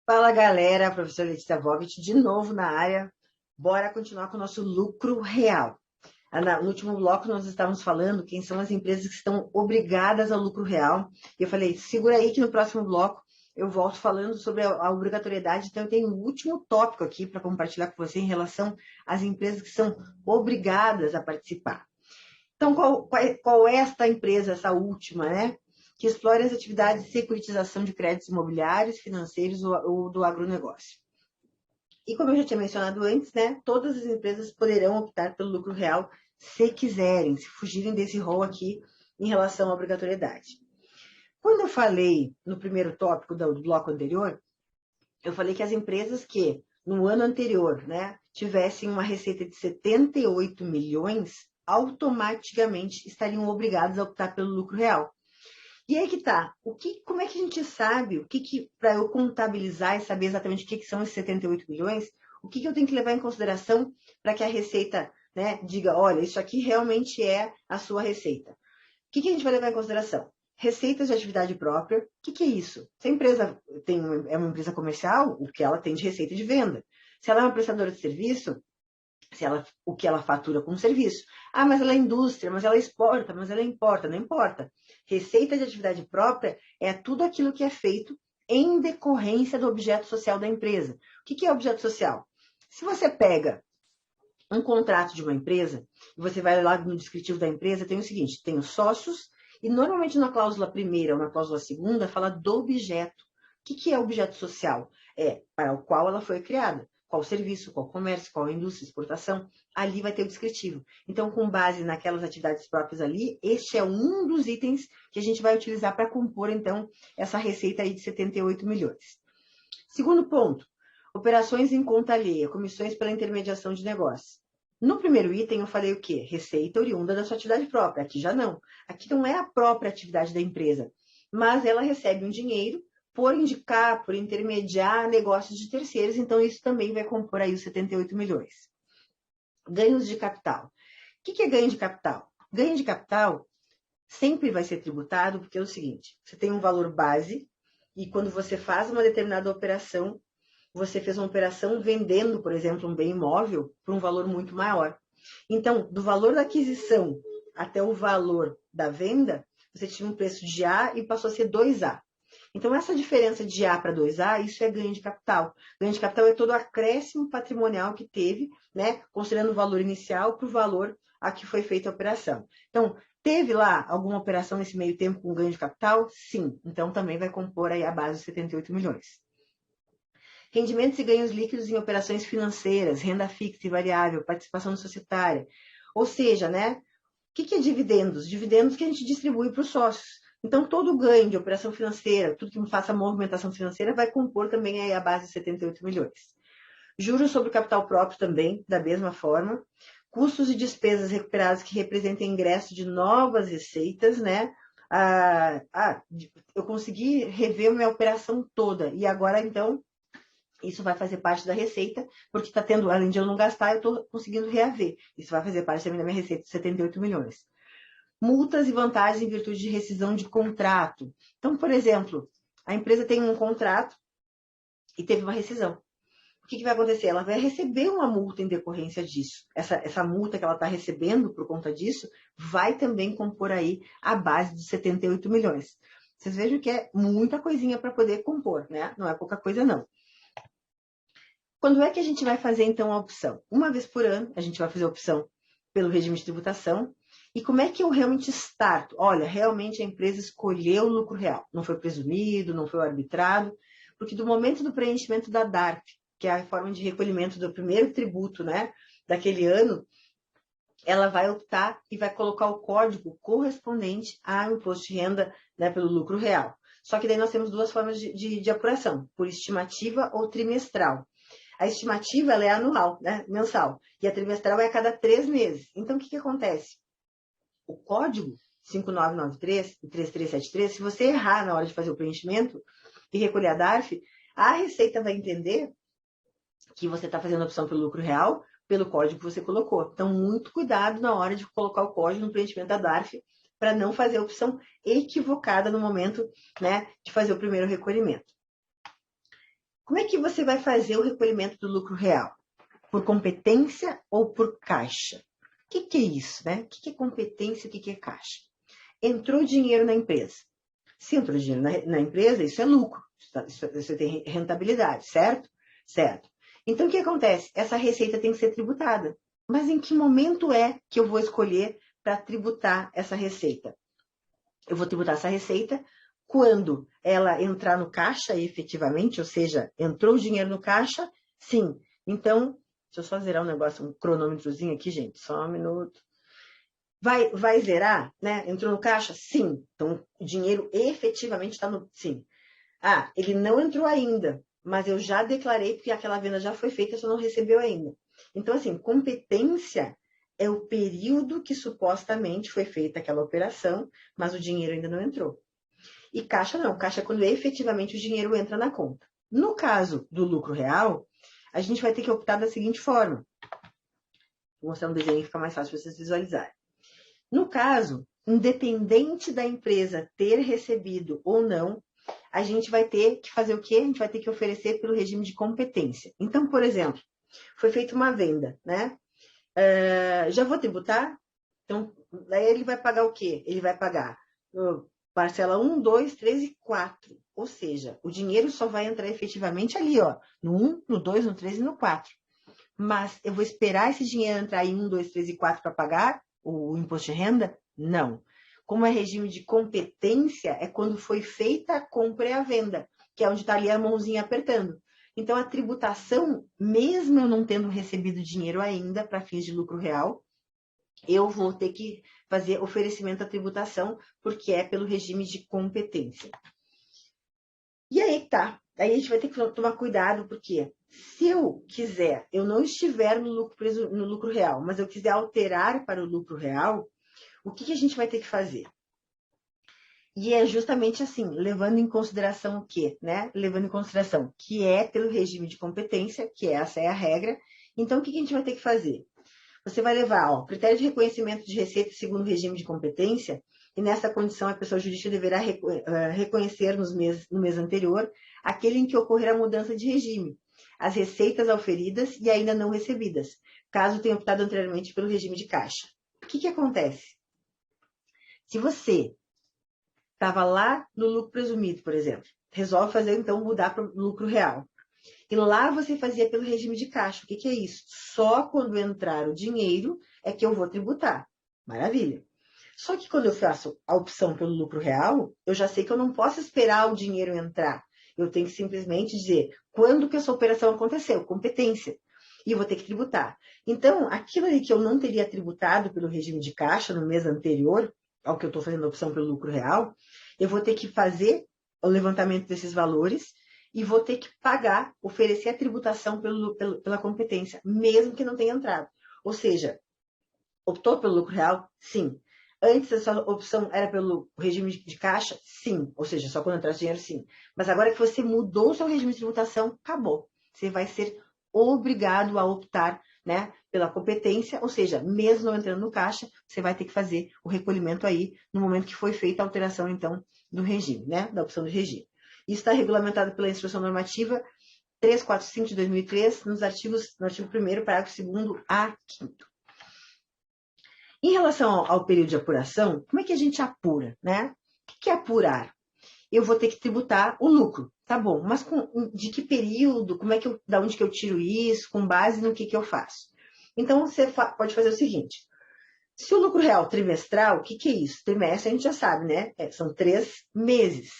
Fala galera, professor Letícia Vogt, de novo na área. Bora continuar com o nosso lucro real. No último bloco nós estávamos falando quem são as empresas que estão obrigadas ao lucro real. E eu falei, segura aí que no próximo bloco eu volto falando sobre a obrigatoriedade. Então eu tenho um último tópico aqui para compartilhar com você em relação às empresas que são obrigadas a participar. Então, qual é esta empresa, essa última, né? Que explora as atividades de securitização de créditos imobiliários, financeiros ou do agronegócio. E como eu já tinha mencionado antes, né? Todas as empresas poderão optar pelo lucro real se quiserem, se fugirem desse rol aqui em relação à obrigatoriedade. Quando eu falei no primeiro tópico do bloco anterior, eu falei que as empresas que no ano anterior, né, tivessem uma receita de 78 milhões, automaticamente estariam obrigados a optar pelo lucro real. E aí que tá, como é que a gente sabe, para eu contabilizar e saber exatamente o que são esses 78 milhões, o que eu tenho que levar em consideração para que a receita, né, diga, olha, isso aqui realmente é a sua receita. O que a gente vai levar em consideração? Receitas de atividade própria. O que é isso? Se a empresa é uma empresa comercial, o que ela tem de receita de venda. Se ela é uma prestadora de serviço, o que ela fatura com o serviço. Ah, mas ela é indústria, mas ela exporta, mas ela importa. Não importa. Receita de atividade própria é tudo aquilo que é feito em decorrência do objeto social da empresa. O que é objeto social? Se você pega um contrato de uma empresa, e você vai lá no descritivo da empresa, tem o seguinte, tem os sócios, e normalmente na cláusula primeira ou na cláusula segunda fala do objeto. O que é objeto social? É para o qual ela foi criada. Qual serviço, qual comércio, qual indústria, exportação. Ali vai ter o descritivo. Então, com base naquelas atividades próprias ali, este é um dos itens que a gente vai utilizar para compor, então, essa receita aí de 78 milhões. Segundo ponto, operações em conta alheia, comissões pela intermediação de negócios. No primeiro item eu falei o quê? Receita oriunda da sua atividade própria. Aqui já não. Aqui não é a própria atividade da empresa, mas ela recebe um dinheiro por indicar, por intermediar negócios de terceiros, então isso também vai compor aí os 78 milhões. Ganhos de capital. O que é ganho de capital? Ganho de capital sempre vai ser tributado, porque é o seguinte, você tem um valor base, e quando você faz uma determinada operação, você fez uma operação vendendo, por exemplo, um bem imóvel por um valor muito maior. Então, do valor da aquisição até o valor da venda, você tinha um preço de A e passou a ser 2A. Então, essa diferença de A para 2A, isso é ganho de capital. Ganho de capital é todo o acréscimo patrimonial que teve, né, considerando o valor inicial para o valor a que foi feita a operação. Então, teve lá alguma operação nesse meio tempo com ganho de capital? Sim. Então, também vai compor aí a base dos 78 milhões. Rendimentos e ganhos líquidos em operações financeiras, renda fixa e variável, participação societária. Ou seja, né? O que é dividendos? Dividendos que a gente distribui para os sócios. Então, todo ganho de operação financeira, tudo que faça movimentação financeira, vai compor também aí a base de 78 milhões. Juros sobre capital próprio também, da mesma forma. Custos e despesas recuperados que representem ingresso de novas receitas, né? Eu consegui rever minha operação toda. E agora, então, isso vai fazer parte da receita, porque está tendo, além de eu não gastar, eu estou conseguindo reaver. Isso vai fazer parte também da minha receita de 78 milhões. Multas e vantagens em virtude de rescisão de contrato. Então, por exemplo, a empresa tem um contrato e teve uma rescisão. O que vai acontecer? Ela vai receber uma multa em decorrência disso. Essa multa que ela está recebendo por conta disso vai também compor aí a base de 78 milhões. Vocês vejam que é muita coisinha para poder compor, né? Não é pouca coisa, não. Quando é que a gente vai fazer, então, a opção? Uma vez por ano, a gente vai fazer a opção pelo regime de tributação. E como é que eu realmente starto? Olha, realmente a empresa escolheu o lucro real. Não foi presumido, não foi arbitrado, porque do momento do preenchimento da DARF, que é a forma de recolhimento do primeiro tributo, né, daquele ano, ela vai optar e vai colocar o código correspondente ao imposto de renda, né, pelo lucro real. Só que daí nós temos duas formas de apuração, por estimativa ou trimestral. A estimativa ela é anual, né? Mensal. E a trimestral é a cada 3 meses. Então, o que acontece? O código 5993 e 3373, se você errar na hora de fazer o preenchimento e recolher a DARF, a Receita vai entender que você está fazendo a opção pelo lucro real, pelo código que você colocou. Então, muito cuidado na hora de colocar o código no preenchimento da DARF, para não fazer a opção equivocada no momento, né, de fazer o primeiro recolhimento. Como é que você vai fazer o recolhimento do lucro real? Por competência ou por caixa? O que é isso, né? O que é competência e o que é caixa? Entrou dinheiro na empresa. Se entrou dinheiro na empresa, isso é lucro. Isso tem rentabilidade, certo? Certo. Então, o que acontece? Essa receita tem que ser tributada. Mas em que momento é que eu vou escolher para tributar essa receita? Eu vou tributar essa receita quando ela entrar no caixa efetivamente, ou seja, entrou o dinheiro no caixa, sim. Então, deixa eu só zerar um negócio, um cronômetrozinho aqui, gente, só um minuto. Vai zerar, né? Entrou no caixa? Sim. Então, o dinheiro efetivamente está no... Sim. Ah, ele não entrou ainda, mas eu já declarei porque aquela venda já foi feita, só não recebeu ainda. Então, assim, competência é o período que supostamente foi feita aquela operação, mas o dinheiro ainda não entrou. E caixa não, caixa é quando efetivamente o dinheiro entra na conta. No caso do lucro real, a gente vai ter que optar da seguinte forma. Vou mostrar um desenho que fica mais fácil para vocês visualizarem. No caso, independente da empresa ter recebido ou não, a gente vai ter que fazer o quê? A gente vai ter que oferecer pelo regime de competência. Então, por exemplo, foi feita uma venda, né? Já vou tributar? Então, daí ele vai pagar o quê? Ele vai pagar parcela 1, 2, 3 e 4. Ou seja, o dinheiro só vai entrar efetivamente ali, ó, no 1, no 2, no 3 e no 4. Mas eu vou esperar esse dinheiro entrar em 1, 2, 3 e 4 para pagar o imposto de renda? Não. Como é regime de competência, é quando foi feita a compra e a venda, que é onde está ali a mãozinha apertando. Então, a tributação, mesmo eu não tendo recebido dinheiro ainda para fins de lucro real, eu vou ter que fazer oferecimento à tributação, porque é pelo regime de competência. E aí tá. Aí a gente vai ter que tomar cuidado, porque se eu quiser, eu não estiver no lucro real, mas eu quiser alterar para o lucro real, o que a gente vai ter que fazer? E é justamente assim, levando em consideração o quê? Né? Levando em consideração que é pelo regime de competência, que essa é a regra. Então, o que a gente vai ter que fazer? Você vai levar, ó, critério de reconhecimento de receita segundo o regime de competência, e nessa condição a pessoa jurídica deverá reconhecer no mês anterior aquele em que ocorrer a mudança de regime, as receitas auferidas e ainda não recebidas, caso tenha optado anteriormente pelo regime de caixa. O que acontece? Se você estava lá no lucro presumido, por exemplo, resolve fazer, então, mudar para o lucro real. E lá você fazia pelo regime de caixa. O que é isso? Só quando entrar o dinheiro é que eu vou tributar. Maravilha. Só que quando eu faço a opção pelo lucro real, eu já sei que eu não posso esperar o dinheiro entrar. Eu tenho que simplesmente dizer quando que essa operação aconteceu, competência. E eu vou ter que tributar. Então, aquilo ali que eu não teria tributado pelo regime de caixa no mês anterior, ao que eu estou fazendo a opção pelo lucro real, eu vou ter que fazer o levantamento desses valores e vou ter que pagar, oferecer a tributação pela competência, mesmo que não tenha entrado. Ou seja, optou pelo lucro real? Sim. Antes essa opção era pelo regime de caixa? Sim. Ou seja, só quando entrasse dinheiro, sim. Mas agora que você mudou o seu regime de tributação, acabou. Você vai ser obrigado a optar, né, pela competência, ou seja, mesmo não entrando no caixa, você vai ter que fazer o recolhimento aí no momento que foi feita a alteração, então, do regime, né, da opção de regime. Isso está regulamentado pela Instrução Normativa 345 de 2003, no artigo 1º, parágrafo 2º a 5º. Em relação ao período de apuração, como é que a gente apura, né? O que é apurar? Eu vou ter que tributar o lucro, tá bom, mas de que período, da onde que eu tiro isso, com base no que eu faço? Então, você pode fazer o seguinte, se o lucro real trimestral, o que é isso? Trimestre a gente já sabe, né? São 3 meses.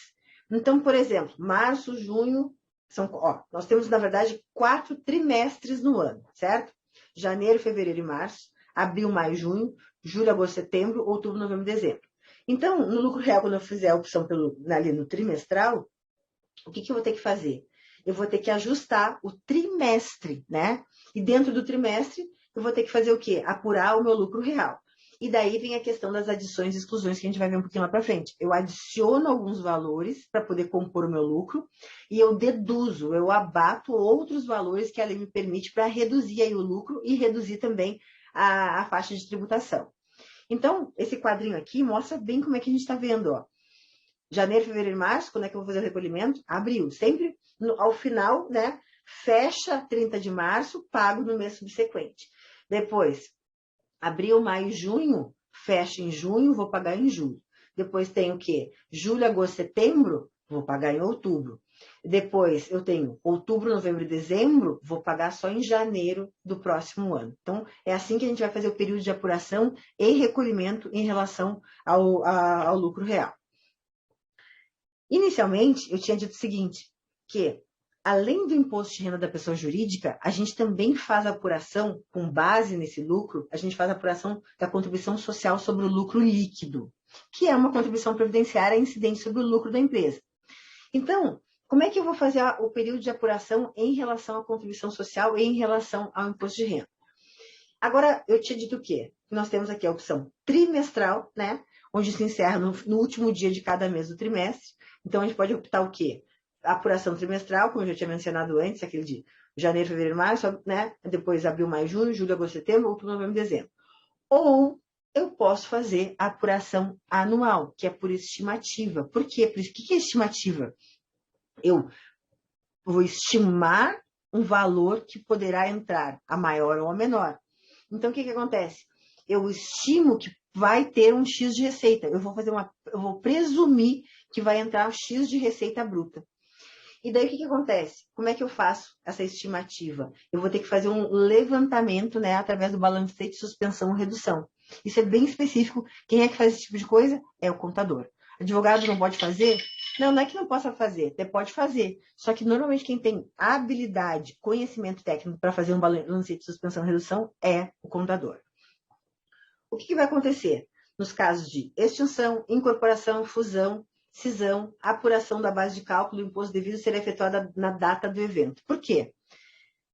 Então, por exemplo, março, junho, nós temos, na verdade, 4 trimestres no ano, certo? Janeiro, fevereiro e março, abril, maio, junho, julho, agosto, setembro, outubro, novembro, dezembro. Então, no lucro real, quando eu fizer a opção ali no trimestral, o que eu vou ter que fazer? Eu vou ter que ajustar o trimestre, né? E dentro do trimestre, eu vou ter que fazer o quê? Apurar o meu lucro real. E daí vem a questão das adições e exclusões que a gente vai ver um pouquinho lá para frente. Eu adiciono alguns valores para poder compor o meu lucro e eu deduzo, eu abato outros valores que a lei me permite para reduzir aí o lucro e reduzir também a faixa de tributação. Então, esse quadrinho aqui mostra bem como é que a gente está vendo, ó. Janeiro, fevereiro e março, quando é que eu vou fazer o recolhimento? Abril. Sempre ao final, né? Fecha 30 de março, pago no mês subsequente. Depois, abril, maio, junho, fecha em junho, vou pagar em julho. Depois tem o quê? Julho, agosto, setembro, vou pagar em outubro. Depois eu tenho outubro, novembro e dezembro, vou pagar só em janeiro do próximo ano. Então, é assim que a gente vai fazer o período de apuração e recolhimento em relação ao lucro real. Inicialmente, eu tinha dito o seguinte, que além do imposto de renda da pessoa jurídica, a gente também faz a apuração, com base nesse lucro, a gente faz a apuração da contribuição social sobre o lucro líquido, que é uma contribuição previdenciária incidente sobre o lucro da empresa. Então, como é que eu vou fazer o período de apuração em relação à contribuição social e em relação ao imposto de renda? Agora, eu tinha dito o quê? Nós temos aqui a opção trimestral, né? Onde se encerra no último dia de cada mês do trimestre. Então, a gente pode optar o quê? A apuração trimestral, como eu já tinha mencionado antes, aquele de janeiro, fevereiro, março, né? Depois abril, maio, junho, julho, agosto, setembro, outubro, novembro, dezembro. Ou eu posso fazer a apuração anual, que é por estimativa. Por quê? O que é estimativa? Eu vou estimar um valor que poderá entrar, a maior ou a menor. Então, o que acontece? Eu estimo que vai ter um X de receita. Eu vou presumir que vai entrar um X de receita bruta. E daí, o que acontece? Como é que eu faço essa estimativa? Eu vou ter que fazer um levantamento, né, através do balancete de suspensão ou redução. Isso é bem específico. Quem é que faz esse tipo de coisa? É o contador. Advogado não pode fazer? Não, não é que não possa fazer, até pode fazer. Só que normalmente quem tem habilidade, conhecimento técnico para fazer um balancete de suspensão e redução é o contador. O que vai acontecer? Nos casos de extinção, incorporação, fusão, cisão, a apuração da base de cálculo do imposto devido será efetuada na data do evento. Por quê?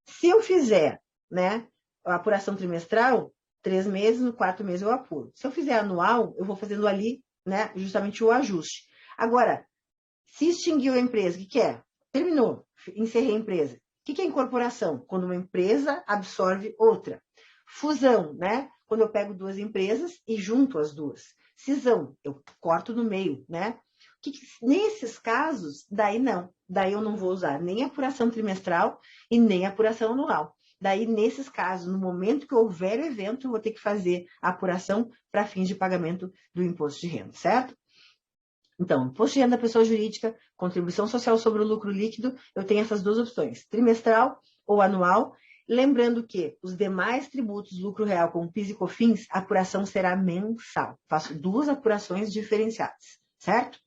Se eu fizer, né, a apuração trimestral, 3 meses, no 4º mês eu apuro. Se eu fizer anual, eu vou fazendo ali, né, justamente o ajuste. Agora, se extinguiu a empresa, o que é? Terminou, encerrei a empresa. O que é incorporação? Quando uma empresa absorve outra. Fusão, né? Quando eu pego 2 empresas e junto as 2. Cisão, eu corto no meio, né? Nesses casos, daí não. Daí eu não vou usar nem apuração trimestral e nem apuração anual. Daí, nesses casos, no momento que houver o evento, eu vou ter que fazer a apuração para fins de pagamento do imposto de renda, certo? Então, imposto de renda da pessoa jurídica, contribuição social sobre o lucro líquido, eu tenho essas 2 opções, trimestral ou anual. Lembrando que os demais tributos, lucro real, como PIS e COFINS, a apuração será mensal. Faço 2 apurações diferenciadas, certo?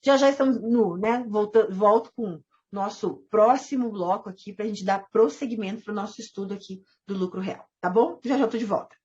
Já estamos né? Volto com nosso próximo bloco aqui para a gente dar prosseguimento para o nosso estudo aqui do lucro real, tá bom? Já estou de volta.